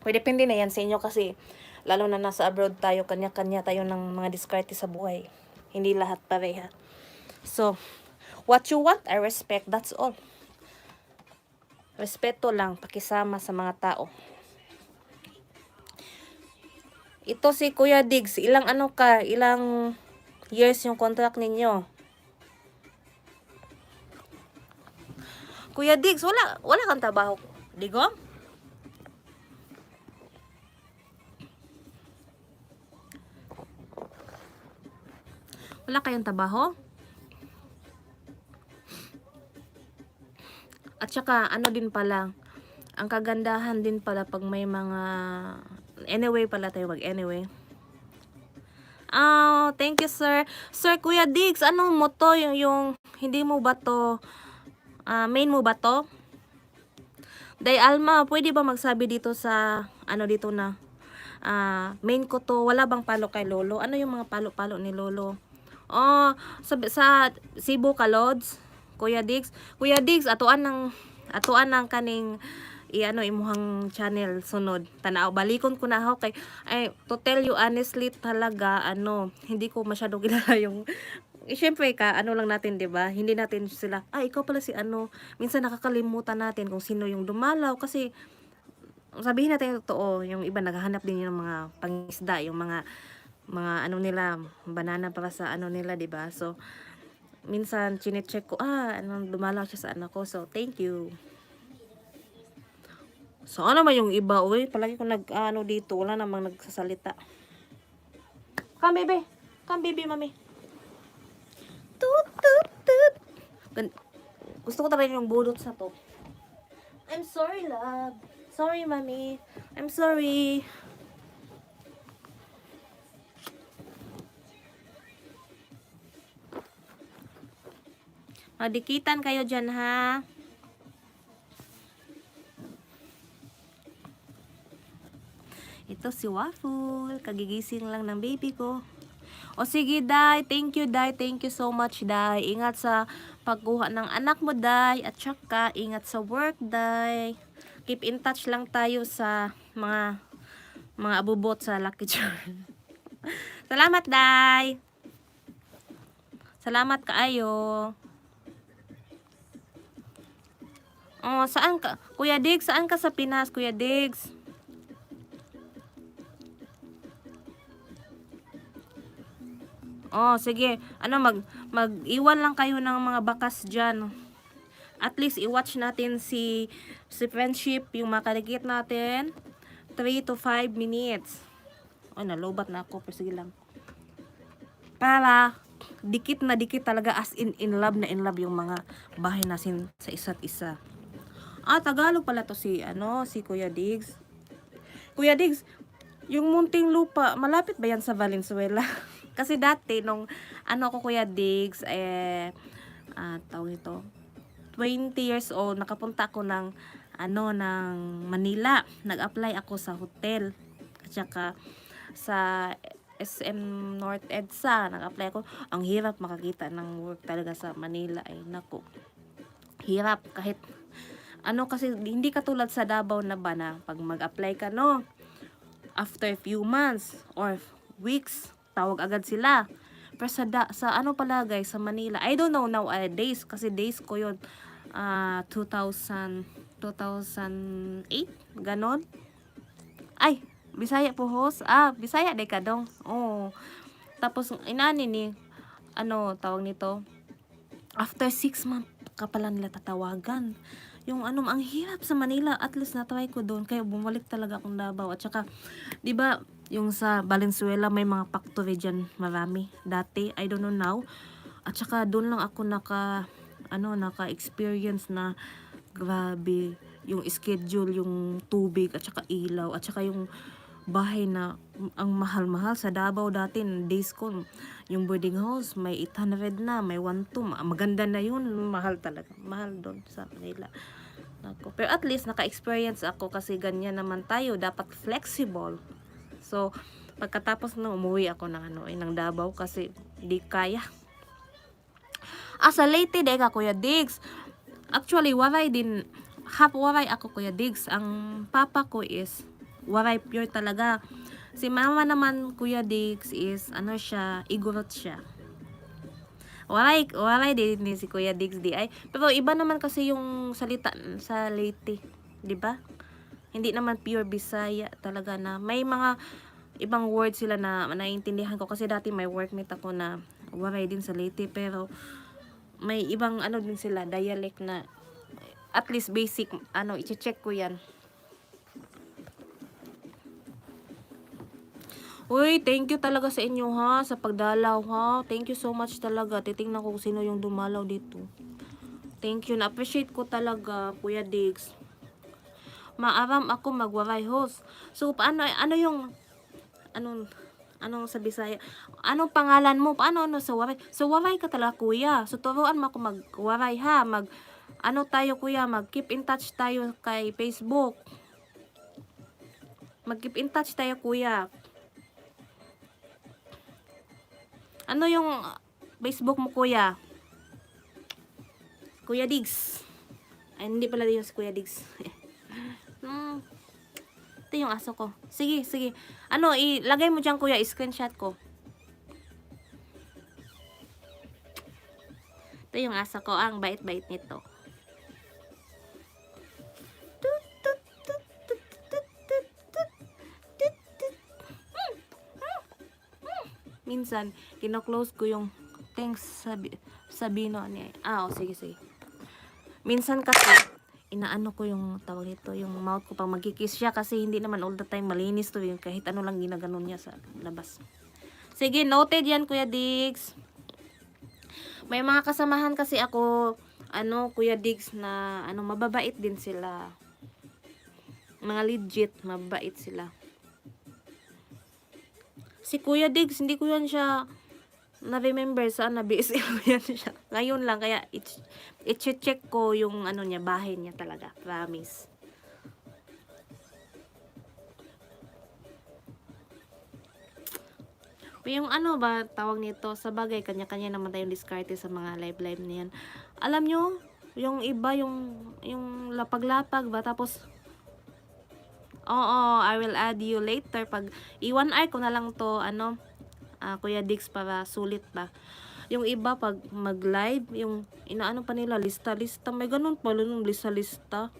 Depende na yan sa inyo kasi lalo na nasa abroad tayo, kanya-kanya tayo ng mga diskarte sa buhay. Hindi lahat pareha. So, what you want, I respect. That's all. Respeto lang, pakisama sa mga tao. Ito si Kuya Diggs, ilang years yung contract ninyo? Kuya Diggs, wala kang trabaho, Digong? Wala kayong trabaho? At saka, din pala, ang kagandahan din pala pag may mga, anyway pala tayo anyway. Thank you, sir. Sir, Kuya Diggs, ano mo to? Yung hindi mo ba to, main mo ba to? Day Alma, pwede ba magsabi dito sa, dito na, main ko to, wala bang palo kay lolo? Ano yung mga palo-palo ni lolo? Sa Cebu Kalods, Kuya Diggs. Kuya Diggs, atuan ng kaning imuhang channel sunod. Tanaw, balikon ko na ako kay to tell you honestly talaga, hindi ko masyado kilala yung syempre lang natin, 'di ba? Hindi natin sila, ikaw pala si minsan nakakalimutan natin kung sino yung dumalaw kasi sabihin natin yung totoo, yung iba naghahanap din yung mga pangisda, yung mga nila, banana para sa nila, 'di ba? So minsan chine-check ko, dumalaw siya sa anak ko. So thank you. So ano ba yung iba, palagi ko dito, wala namang nagsasalita. Come baby, mami. Tut tut tut. Gusto ko talaga yung budot sa to. I'm sorry, love. Sorry, mami. I'm sorry. Madikitan kayo dyan, ha? Ito si Waffle. Kagigising lang ng baby ko. O sige, Day. Thank you, Day. Thank you so much, Day. Ingat sa pagkuha ng anak mo, Day. At saka, ingat sa work, Day. Keep in touch lang tayo sa mga abubot sa Lucky Charm. Salamat, Day. Salamat kaayo. Oh, saan ka? Kuya Diggs, saan ka sa Pinas, Kuya Diggs? Oh, sige. Ano, mag-iwan lang kayo ng mga bakas dyan. At least, i-watch natin si Friendship, yung makaligit natin. 3 to 5 minutes. Oh, nalobat na ako. Pero sige lang. Para, dikit na dikit talaga, as in love na in love yung mga bahay natin sa isa't isa. Ah, Tagalog pala to si Kuya Diggs. Kuya Diggs, yung munting lupa, malapit ba yan sa Valenzuela? Kasi dati, nung ako Kuya Diggs, tawag ito, 20 years old, nakapunta ako ng Manila. Nag-apply ako sa hotel. At saka sa SM North EDSA, nag-apply ako. Ang hirap makakita ng work talaga sa Manila. Ay, naku. Hirap kahit kasi hindi katulad sa Davao na ba na pag mag-apply ka, no, after few months or weeks, tawag agad sila. Pero sa ano pala guys, sa Manila, I don't know nowadays, kasi days ko yun, 2008, ganon. Ay, Bisaya po host. Bisaya de ka dong. Oh. Tapos, inani ni, tawag nito, after 6 months ka pala nila tatawagan. Yung ang hirap sa Manila, at least natry ko doon, kaya bumalik talaga akong Davao. At saka, di ba, yung sa Valenzuela, may mga factory dyan, marami. Dati, I don't know now. At saka, doon lang ako naka-experience na, grabe, yung schedule, yung tubig, at saka ilaw, at saka yung bahay na ang mahal-mahal sa Davao dati, days ko, yung boarding house may 800 na, may 1.2, maganda na yun, mahal talaga, mahal doon sa Manila. Pero at least naka-experience ako, kasi ganyan naman tayo, dapat flexible. So pagkatapos na umuwi ako ng Davao, kasi di kaya. Sa Leyte de ka Kuya Diggs. Actually waray din, half waray ako Kuya Diggs. Ang papa ko is waray pure talaga. Si mama naman Kuya Diggs is siya, Igorot siya. Waray din ni si Kuya Diggs di ay. Pero iba naman kasi yung salita sa Leyte, di ba? Hindi naman pure Bisaya talaga, na may mga ibang words sila na naiintindihan ko, kasi dati may workmate ako na waray din sa Leyte, pero may ibang din sila, dialect na at least basic, i-check ko yan. Uy, thank you talaga sa inyo ha, sa pagdalaw ha. Thank you so much talaga. Titingnan ko kung sino yung dumalaw dito. Thank you, na-appreciate ko talaga, Kuya Diggs. Maaram ako magwaray host. So, paano, anong sa Bisaya? Anong pangalan mo? Paano sa waray? So, waray ka talaga, Kuya. So, turuan mo ako magwaray ha. Tayo, Kuya, mag-keep in touch tayo kay Facebook. Mag-keep in touch tayo, Kuya. Ano yung Facebook mo, Kuya? Kuya Diggs. Ay, hindi pala yung si Kuya Diggs. Ito yung aso ko. Sige. Ilagay mo dyan, Kuya. Screenshot ko. Ito yung aso ko. Ang bait-bait nito. Minsan, kino-close ko yung thanks Sabino niya. Sige. Minsan kasi, inaano ko yung tawag nito, yung mouth ko pang magkikiss siya, kasi hindi naman all the time malinis to yung kahit ano lang ginaganon niya sa labas. Sige, noted yan, Kuya Diggs. May mga kasamahan kasi ako, Kuya Diggs, na mababait din sila. Mga legit, mababait sila. Si Kuya Diggs, hindi ko yan siya na-remember saan na BSL yan siya. Ngayon lang, kaya i-check ko yung niya, bahay niya talaga. Promise. Yung ba, tawag nito, sa bagay, kanya-kanya naman tayong diskarte sa mga live niyan. Alam nyo, yung iba, yung lapag-lapag ba, tapos, I will add you later. Pag i-1 hour ko na lang to, Kuya Diggs, para sulit ba. Yung iba pag mag-live, yung inaano pa nila, lista-lista. May ganun pala yung lista-lista.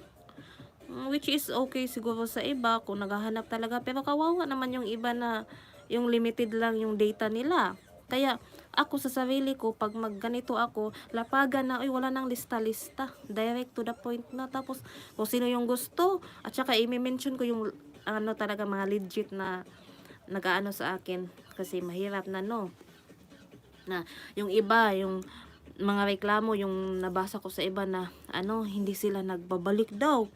Which is okay siguro sa iba kung naghahanap talaga. Pero kawawa naman yung iba na yung limited lang yung data nila. Kaya ako sa sarili ko, pag magganito ako, lapagan na, wala nang lista-lista. Direct to the point na. Tapos kung sino yung gusto. At saka i-mention ko yung ano talaga mga legit na nag-aano sa akin. Kasi mahirap na no. Na yung iba, yung mga reklamo, yung nabasa ko sa iba na ano, hindi sila nagbabalik daw.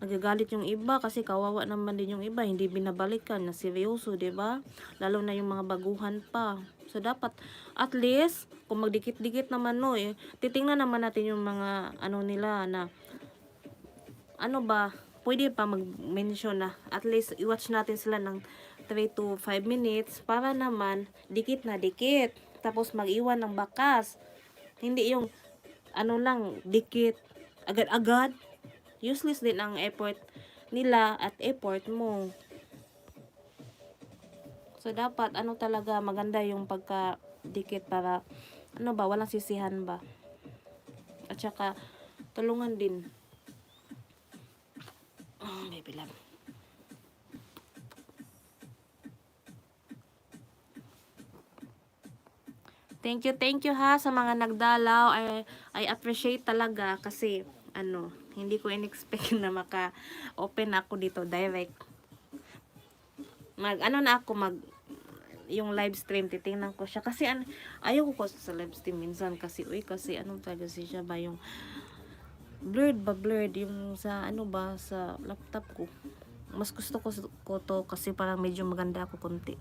Nagagalit yung iba kasi kawawa naman din yung iba, hindi binabalikan na seryoso, 'di ba? Lalo na yung mga baguhan pa. So dapat at least kung magdikit-dikit naman no titingnan naman natin yung mga ano nila na ano ba, pwede pa mag-mention na at least i-watch natin sila ng 3 to 5 minutes para naman dikit na dikit. Tapos mag-iwan ng bakas. Hindi yung ano lang, dikit agad-agad. Useless din ang effort nila at effort mo. So dapat ano talaga maganda yung pagka dikit para ano ba, walang sisihan ba. At saka tulungan din. Baby love. Thank you ha sa mga nagdalaw. I appreciate talaga kasi ano, hindi ko in-expect na maka-open ako dito direct. Ano na ako yung live stream, titingnan ko siya kasi ayaw ko sa live stream minsan kasi kasi ano talaga siya ba yung blurred yung sa ano ba sa laptop ko. Mas gusto ko to kasi parang medyo maganda ako konti.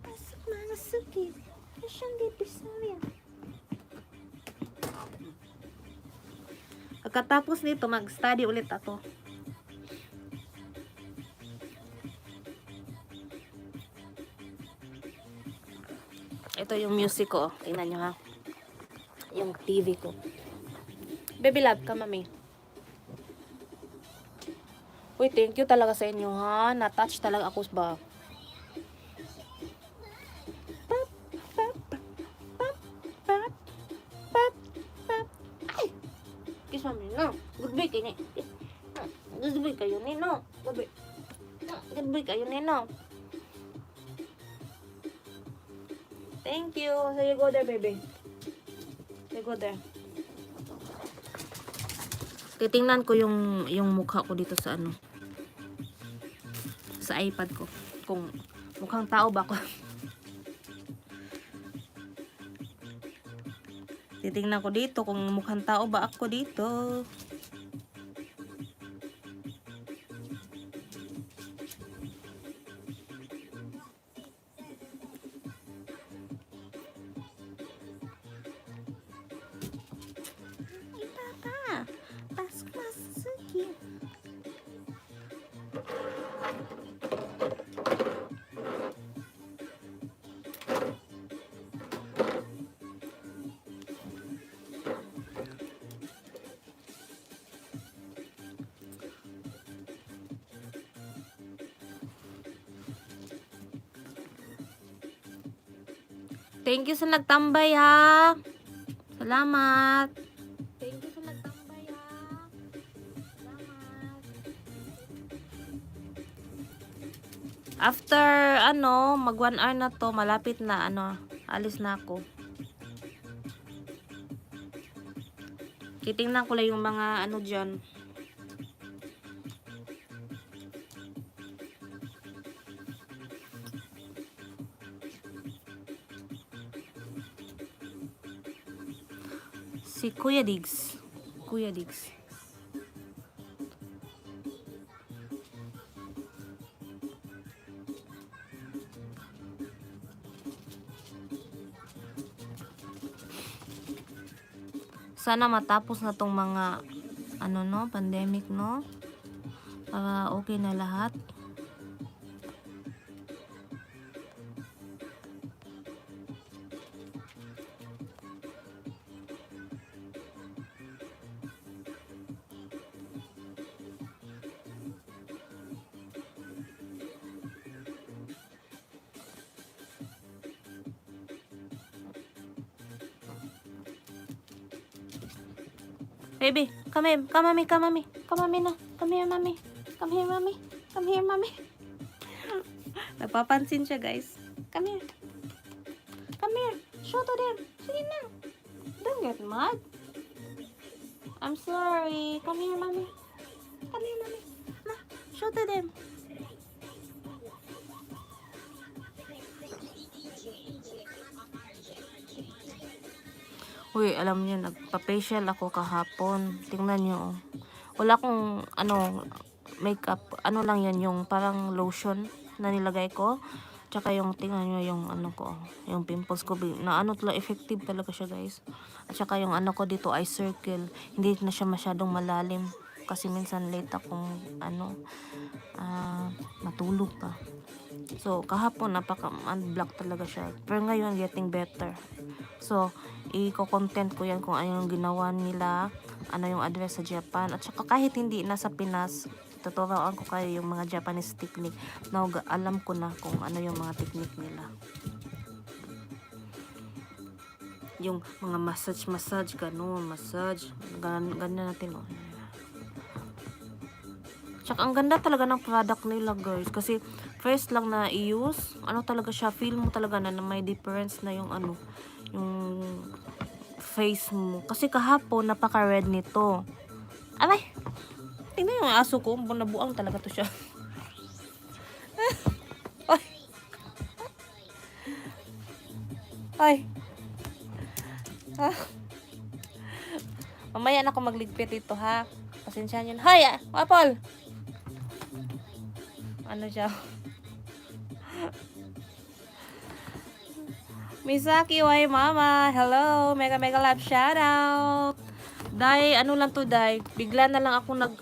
Pasok mga suki. Asyang dipisarya. Pagkatapos nito, mag-study ulit ako. Ito yung music ko. Tingnan nyo ha. Yung TV ko. Baby love ka, mami. Uy, thank you talaga sa inyo ha. Na-touch talaga ako ba. Kiss mami, no. Goodbye kayo ni. Goodbye kayo ni, no. Goodbye. Goodbye kayo ni, no. Thank you. So you go there, baby. You go there. Titingnan ko yung mukha ko dito sa ano. Sa iPad ko. Kung mukhang tao ba ako. Titingnan ko dito kung mukhang tao ba ako dito. Thank you sa nagtambay ha. Salamat. Thank you sa nagtambay ha. Salamat. After ano, mag 1 hour na to, malapit na ano, alis na ako. Titingnan ko lang yung mga ano diyan. Si Kuya Diggs. Kuya Diggs. Sana matapos na tong mga ano no, pandemic no. Para okay na lahat. Baby, come here. Come, mommy. Come, mommy. Come, mommy na. Come here, mommy. Come here, mommy. Come here, mommy. Napapansin siya, guys. Come here. Come here. Show to them. Sige na. Don't get mad. I'm sorry. Come here, mommy. Come here, mommy. Na, show to them. Uy, alam niyo, nagpa-facial ako kahapon. Tingnan niyo, oh. Wala akong, makeup. Ano lang yan, yung parang lotion na nilagay ko. Tsaka yung, tingnan niyo yung ko, yung pimples ko. Na effective talaga siya, guys. At tsaka yung ko dito, eye circle. Hindi na siya masyadong malalim. Kasi minsan late akong, matulog pa. So, kahapon, napaka-unblock talaga siya. Pero ngayon, getting better. So, i-content ko yan kung ano yung ginawa nila, ano yung address sa Japan. At saka kahit hindi nasa Pinas, tuturuan ko kayo yung mga Japanese technique. Now, alam ko na kung ano yung mga technique nila. Yung mga massage, ganun, massage. Ganyan natin, oh. Tsaka ang ganda talaga ng product nila, guys. Kasi first lang na i-use, talaga siya, feel mo talaga na may difference na yung yung face mo. Kasi kahapon, napaka-red nito. Alay! Tingnan yung aso ko, nabuang talaga to siya. Ay! Ay! Mamaya na ako magligpit ito, ha? Pasensya nyo. Hay! Apple! Ano siya? Misaki, why mama? Hello, mega love shoutout. Dai, lang to, Dai. Bigla lang ako nag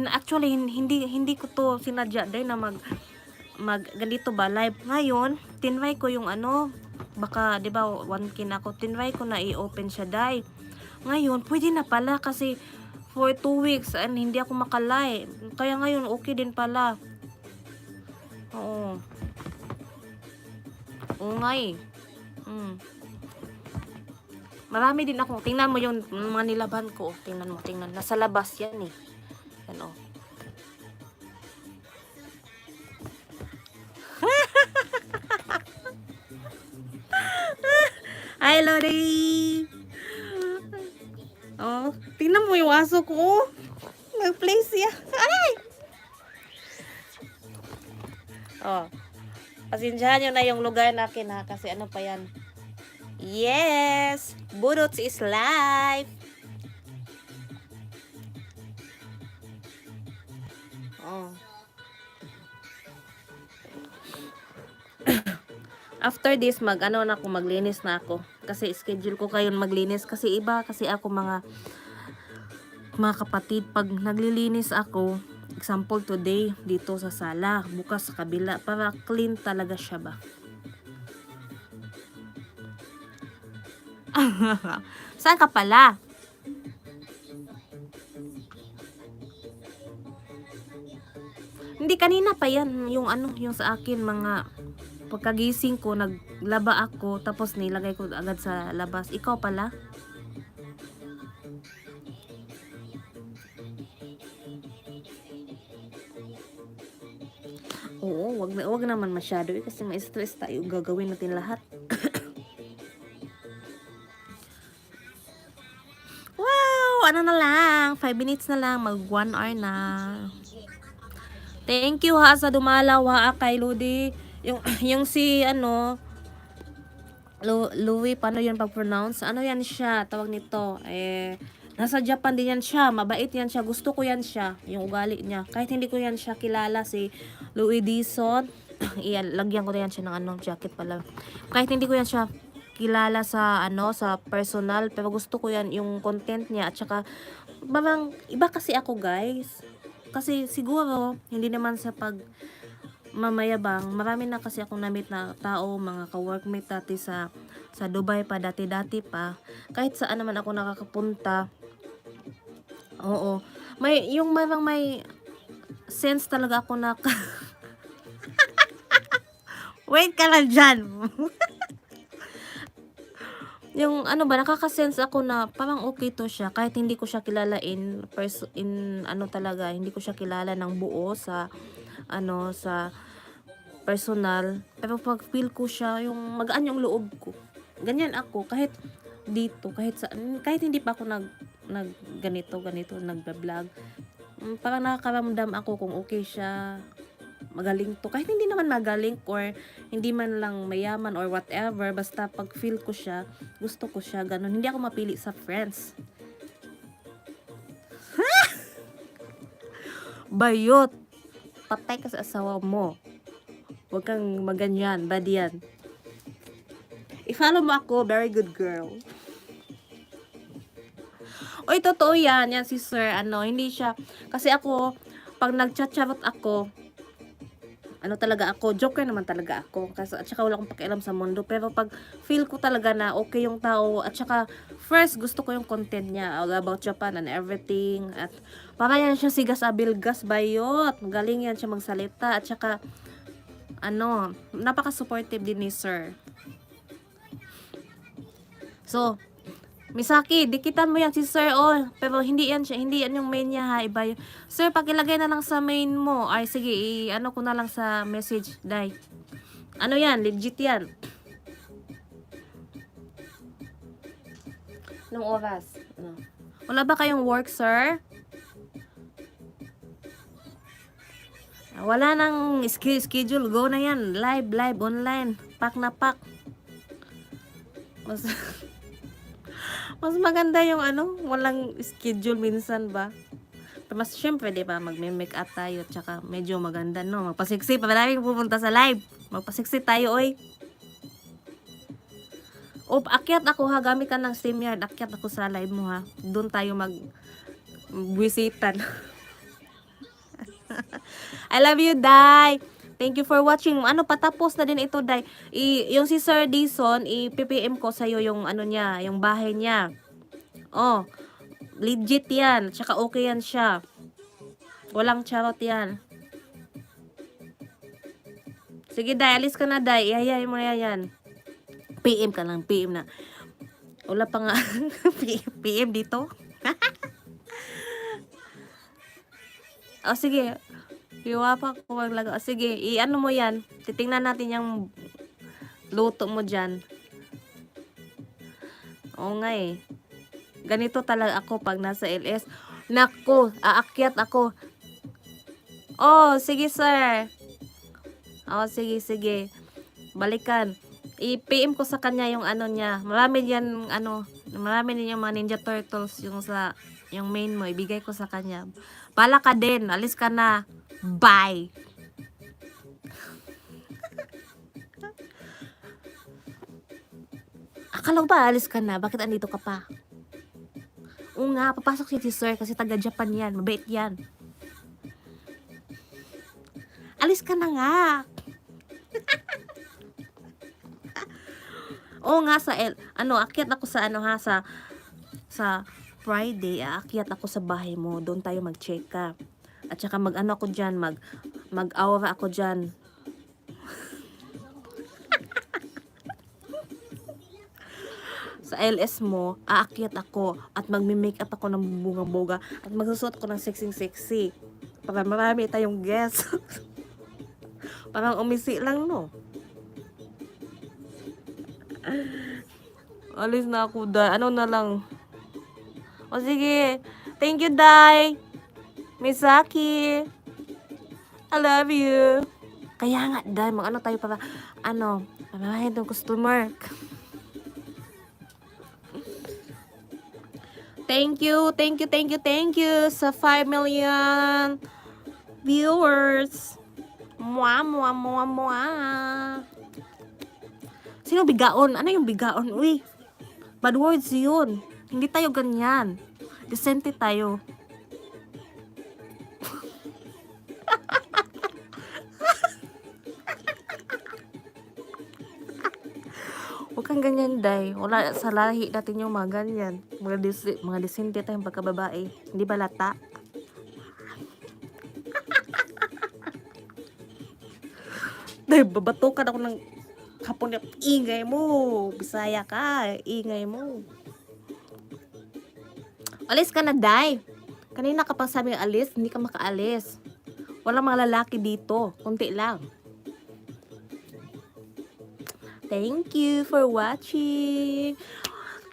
actually hindi ko to sinadya, Dai, na mag ganito ba live. Ngayon, tinry ko yung baka 'di ba 1K na ako. Tinry ko na i-open siya, Dai. Ngayon, pwede na pala kasi for 2 weeks and hindi ako makalive. Kaya ngayon okay din pala. Oo. Ungay. Marami din ako. Tingnan mo yung mga nilaban ko. Tingnan mo. Nasa labas yan, eh. Yan, oh. Hi, Lori! Oh, tingnan mo yung aso ko. Nag-play siya. Ay! Oh. Pasensyahan nyo na yung lugar nakin, ha, kasi pa yan. Yes! Budots is live! Oh. After this, maglinis na ako. Kasi schedule ko kayon maglinis. Kasi iba kasi ako mga kapatid. Pag naglilinis ako, example today, dito sa sala, bukas sa kabila, para clean talaga siya ba. Saan ka pala? Hindi, kanina pa yan. Yung yung sa akin, mga pagkagising ko, naglaba ako, tapos nilagay ko agad sa labas. Ikaw pala? Oo, wag naman masyado, kasi may stress tayo, gagawin natin lahat. Wow, na lang, 5 minutes na lang, mag 1 hour na. Thank you, ha, sa dumalaw, ha, kay Ludi. Yung si Louis, paano yun pag-pronounce? Yan siya, tawag nito, nasa Japan din yan siya, mabait yan siya, gusto ko yan siya, yung ugali niya. Kahit hindi ko yan siya kilala, si Louis Dison, lagyan ko na yan siya ng jacket pala. Kahit hindi ko yan siya kilala sa sa personal, pero gusto ko yan yung content niya. At saka parang iba kasi ako, guys. Kasi siguro hindi naman sa pag mamayabang, marami na kasi akong na-meet na tao, mga ka-workmate dati sa Dubai pa, dati pa. Kahit saan naman ako nakakapunta. Oo. May sense talaga ako na wait ka lang dyan. Yung ano ba, nakaka-sense ako na parang okay to siya kahit hindi ko siya kilala in ano talaga, hindi ko siya kilala ng buo sa ano, sa personal. Pero pag feel ko siya, yung magaan yung loob ko. Ganyan ako kahit dito, kahit hindi pa ako nag ganito nagba-vlog. Parang nakakaramdam ako kung okay siya, magaling to. Kahit hindi naman magaling or hindi man lang mayaman or whatever, basta pag feel ko siya, gusto ko siya, ganun. Hindi ako mapili sa friends. Bayot! Patay ka sa asawa mo. Huwag kang maganyan, bad yan. I-follow mo ako, very good girl. Oy, totoo yan. Yan si sir, hindi siya. Kasi ako, pag nagchat-charot ako, talaga ako, joker naman talaga ako. Kasi, at saka wala akong pakialam sa mundo. Pero pag feel ko talaga na okay yung tao, at saka first, gusto ko yung content niya all about Japan and everything. At para yan siya si Gas Abilgas, bayot. Magaling yan siya magsalita. At saka, napaka-supportive din ni sir. So, Misaki, dikitan mo yan si sir, pero hindi yan yung main niya ha, iba yun. Sir, pakilagay na lang sa main mo. Ay, sige, ko na lang sa message, dai. Ano yan, legit yan. Anong oras? Wala ba kayong work, sir? Wala nang schedule, go na yan. Live, online. Pack na pack. Mas maganda yung walang schedule minsan ba? Mas syempre, di ba, magme-make up tayo, tsaka medyo maganda, no? Magpasiksi, maraming pupunta sa live. Magpasiksi tayo, oy. Akyat ako ha, gamit ka ng StreamYard. Akyat ako sa live mo ha. Doon tayo mag-wisitan. I love you, Dai. Thank you for watching. Patapos na din ito, Dai. Yung si Sir Dison, i-PPM ko sa'yo yung niya, yung bahay niya. Legit yan. Tsaka okay yan siya. Walang charot yan. Sige, Dai. Alis ka na, Dai. Ihayayin mo na yan. PM ka lang. PM na. Wala pa nga. PM dito. Sige. Iwa pa ko maglaga. Sige, mo yan. Titingnan natin yung luto mo dyan. Oo nga eh. Ganito talaga ako pag nasa LS. Naku, aakyat ako. Sige sir. Sige. Balikan. I-PM ko sa kanya yung niya. Marami yan, marami din yung mga Ninja Turtles yung main mo. Ibigay ko sa kanya. Bala ka din. Alis ka na. Bye. Akala ko ba alis ka na? Bakit andito ka pa? Oo nga, papasok si sir kasi taga Japan yan. Mabait yan. Alis ka na nga. Oo nga, akyat ako sa sa Friday, aakyat ako sa bahay mo. Doon tayo mag-check ka. At saka ako dyan, mag-aura ako dyan. Sa LS mo, aakyat ako at magme-make up ako ng bunga-boga at magsusuot ako ng sexy para marami tayong guests. Parang umisi lang, no? Alis na ako, Dai. Na lang? Sige. Thank you, Dai. Misaki. I love you. Kaya nga, Dai, tayo para, pamamahin ng customer. Thank you sa 5 million viewers. Mua. Sino bigaon? Ano yung bigaon? Uy, bad words yun. Hindi tayo ganyan. Decente tayo. Huwag kang ganyan, Day. Wala sa lahi natin yung mga ganyan. Mga disente tayong pagkababae. Hindi ba lata? Day, babatukan ako ng Kapon ingay mo. Bisaya ka, ingay mo. Alis ka na, Day. Kanina kapag sabi alis, hindi ka makaalis. Walang mga lalaki dito. Kunti lang. Thank you for watching.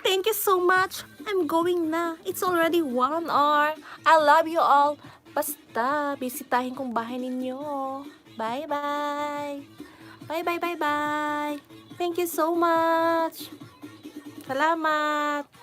Thank you so much. I'm going na. It's already 1 hour. I love you all. Basta, bisitahin kong bahay ninyo. Bye-bye. Bye-bye, bye-bye. Thank you so much. Salamat.